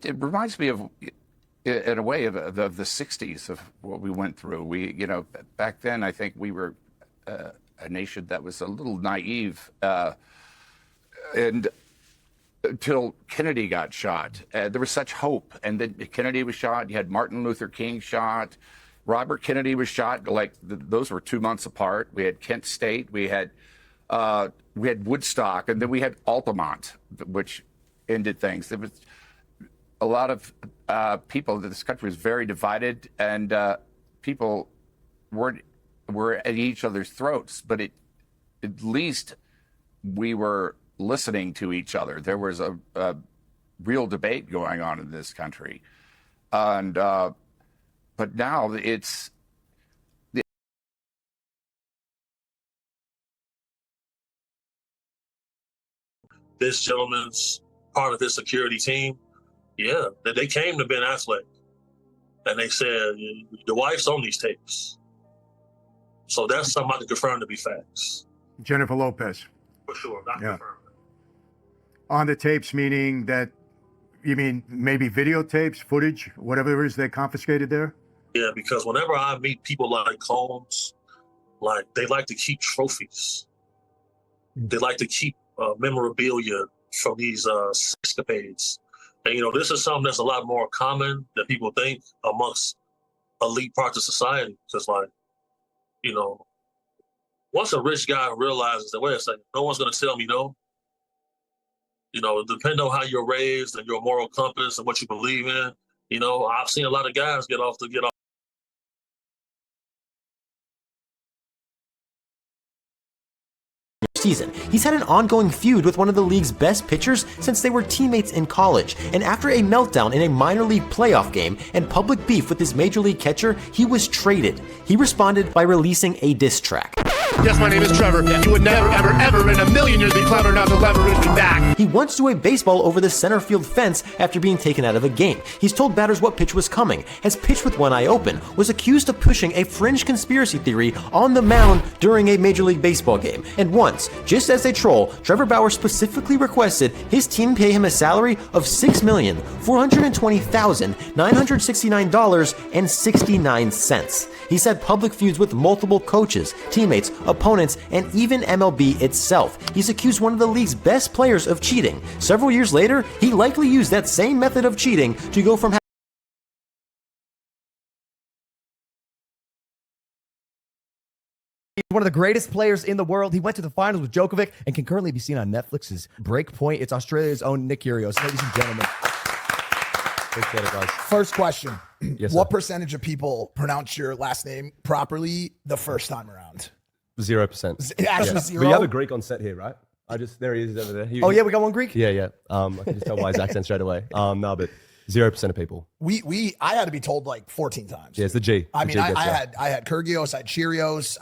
it reminds me of, in a way, of the 60s, of what we went through. Back then, I think we were a nation that was a little naive, and until Kennedy got shot, there was such hope. And then Kennedy was shot. You had Martin Luther King shot. Robert Kennedy was shot. Those were 2 months apart. We had Kent State. We had Woodstock, and then we had Altamont, which ended things. There was a lot of people. This country was very divided, and people were at each other's throats. But at least we were listening to each other. There was a real debate going on in this country, and but now it's. This gentleman's part of his security team. Yeah, that they came to Ben Affleck and they said, your wife's on these tapes. So that's somebody confirmed to be facts. Jennifer Lopez. For sure, not confirmed. On the tapes, meaning that, you mean maybe videotapes, footage, whatever it is they confiscated there? Yeah, because whenever I meet people like Combs, they like to keep trophies. They like to keep memorabilia from these escapades. And, this is something that's a lot more common than people think amongst elite parts of society. Because, once a rich guy realizes that, wait a second, no one's going to tell me no. Depending on how you're raised and your moral compass and what you believe in, I've seen a lot of guys get off. Season. He's had an ongoing feud with one of the league's best pitchers since they were teammates in college, and after a meltdown in a minor league playoff game and public beef with his major league catcher, he was traded. He responded by releasing a diss track. Yes, my name is Trevor. You would never, ever, ever in a million years be clever enough to leverage me back. He once threw a baseball over the center field fence after being taken out of a game. He's told batters what pitch was coming, has pitched with one eye open, was accused of pushing a fringe conspiracy theory on the mound during a Major League Baseball game. And once, just as a troll, Trevor Bauer specifically requested his team pay him a salary of $6,420,969.69. He's had public feuds with multiple coaches, teammates, opponents, and even MLB itself. He's accused one of the league's best players of cheating. Several years later, he likely used that same method of cheating to go from He's one of the greatest players in the world. He went to the finals with Djokovic and can currently be seen on Netflix's Breakpoint. It's Australia's own Nick Kyrgios. Ladies and gentlemen. Appreciate it, guys. First question. Yes, what percentage of people pronounce your last name properly the first time around? 0%. Actually, zero? But you have a Greek on set here, right? There he is over there. Oh, yeah, we got one Greek? Yeah. I can just tell by his accent straight away. No, but 0% of people. I had to be told like 14 times. Yeah, it's the G. I had Kyrgios, I had Cheerios,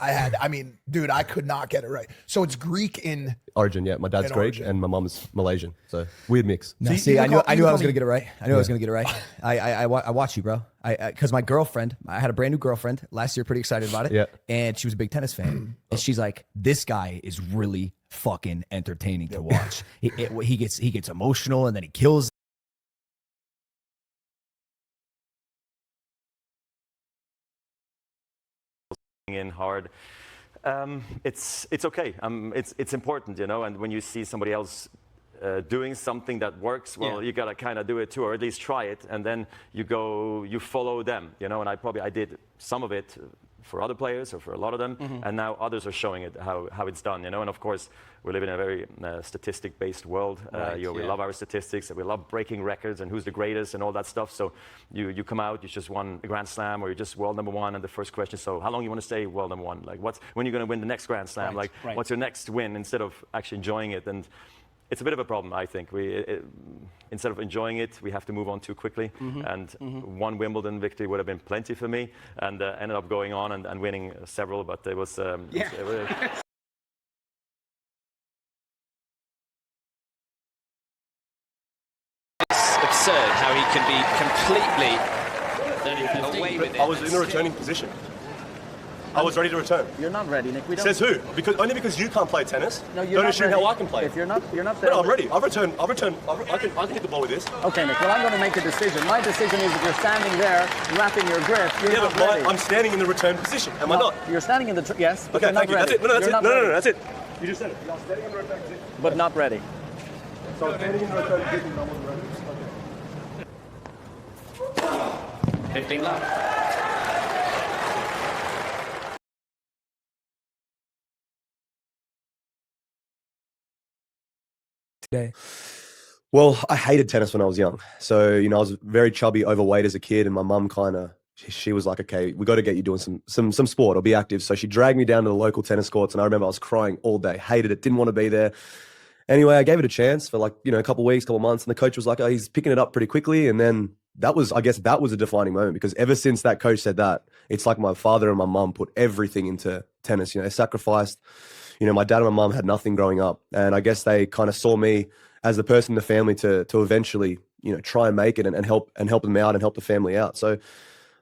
dude, I could not get it right. So it's Greek in origin, yeah. My dad's Greek and my mom's Malaysian. So weird mix. No, I knew I was going to get it right. I was going to get it right. I watch you, bro. Because my girlfriend, I had a brand new girlfriend last year, pretty excited about it. Yeah. And she was a big tennis fan. And she's like, this guy is really fucking entertaining to watch. He gets emotional and then he kills. In hard, it's okay. It's important, and when you see somebody else doing something that works, well, you gotta kind of do it too, or at least try it, and then you follow them, and I did some of it for other players or for a lot of them, and now others are showing it how it's done, and of course we live in a very statistic-based world. We love our statistics, and we love breaking records and who's the greatest and all that stuff. So you come out, you just won a Grand Slam, or you're just world number one, and the first question is, so how long you want to stay world number one? Like, when are you going to win the next Grand Slam? What's your next win? Instead of actually enjoying it. And it's a bit of a problem, I think. Instead of enjoying it, we have to move on too quickly. And one Wimbledon victory would have been plenty for me, and ended up going on and winning several, but it was... It's absurd how he can be completely away with it. I was in a returning position. I was ready to return. You're not ready, Nick. We don't. Says who? Only because you can't play tennis. No, you're don't not assume ready. how I can play. If you're not there. No, I'm ready. I'll return. I can hit the ball with this. Okay, Nick. Well, I'm going to make a decision. My decision is if you're standing there, wrapping your grip, you're not but ready. I'm standing in the return position. Am I not? You're standing in the yes. But Okay, you're not thank you. ready. That's it. No, that's You're it. not No, ready. that's it. You just said it. I'm standing in the return position. But not ready. So I'm standing in the return position. I wasn't ready. 15 left. Today. Well, I hated tennis when I was young. So, I was very chubby, overweight as a kid, and my mum she was like, okay, we got to get you doing some sport or be active. So she dragged me down to the local tennis courts, and I remember I was crying all day, hated it, didn't want to be there. Anyway, I gave it a chance for a couple weeks, couple months, and the coach was like, oh, he's picking it up pretty quickly. And then that was a defining moment, because ever since that coach said that, it's like my father and my mum put everything into tennis. They sacrificed. My dad and my mum had nothing growing up, and I guess they kind of saw me as the person in the family to eventually, try and make it and help them out and help the family out. So,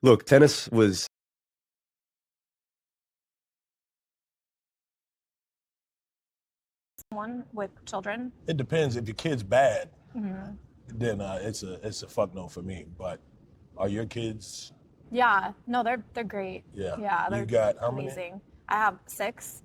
look, tennis was. One with children. It depends. If your kid's bad, then it's a fuck no for me. But are your kids? Yeah, no, they're great. Yeah. Yeah, they're You got how many? amazing. I have 6.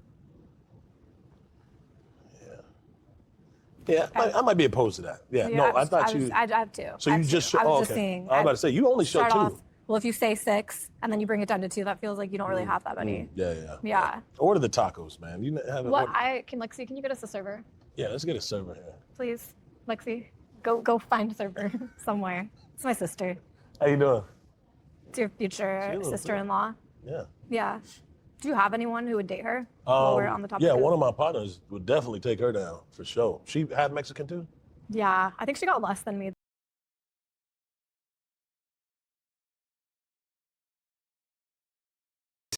Yeah, I might be opposed to that. Yeah, no, I thought you. I have 2. So I you have just. 2. I was oh, just okay. saying. I was about to say you only showed start 2. off. Well, if you say 6 and then you bring it down to 2, that feels like you don't really have that many. Yeah. Yeah. Order the tacos, man. You have What Lexi, can you get us a server, Yeah, let's get a server here. please? Lexi, go find a server somewhere. It's my sister. How you doing? It's your future little sister-in-law. Yeah. Yeah. Do you have anyone who would date her? While we're on the topic. Yeah, one of my partners would definitely take her down for sure. She half Mexican too. Yeah, I think she got less than me.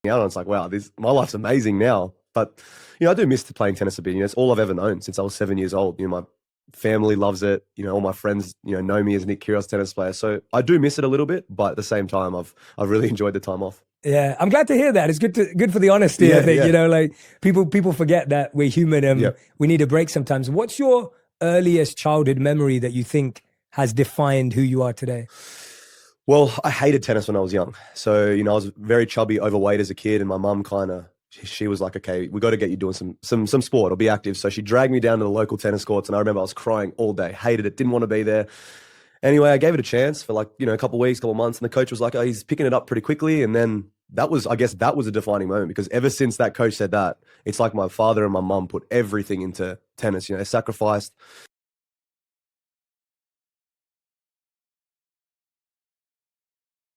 Out and it's like, wow, my life's amazing now. But I do miss playing tennis a bit. It's all I've ever known since I was 7 years old. My family loves it. All my friends know me as Nick Kyrgios tennis player. So I do miss it a little bit, but at the same time, I've really enjoyed the time off. Yeah, I'm glad to hear that. It's good for the honesty. I think people forget that we're human and we need a break sometimes. What's your earliest childhood memory that you think has defined who you are today? Well, I hated tennis when I was young. So, I was very chubby, overweight as a kid, and my mum she was like, okay, we got to get you doing some sport or be active. So she dragged me down to the local tennis courts, and I remember I was crying all day, hated it, didn't want to be there. Anyway, I gave it a chance for a couple weeks, couple months, and the coach was like, oh, he's picking it up pretty quickly. And then that was a defining moment, because ever since that coach said that, it's like my father and my mum put everything into tennis. They sacrificed.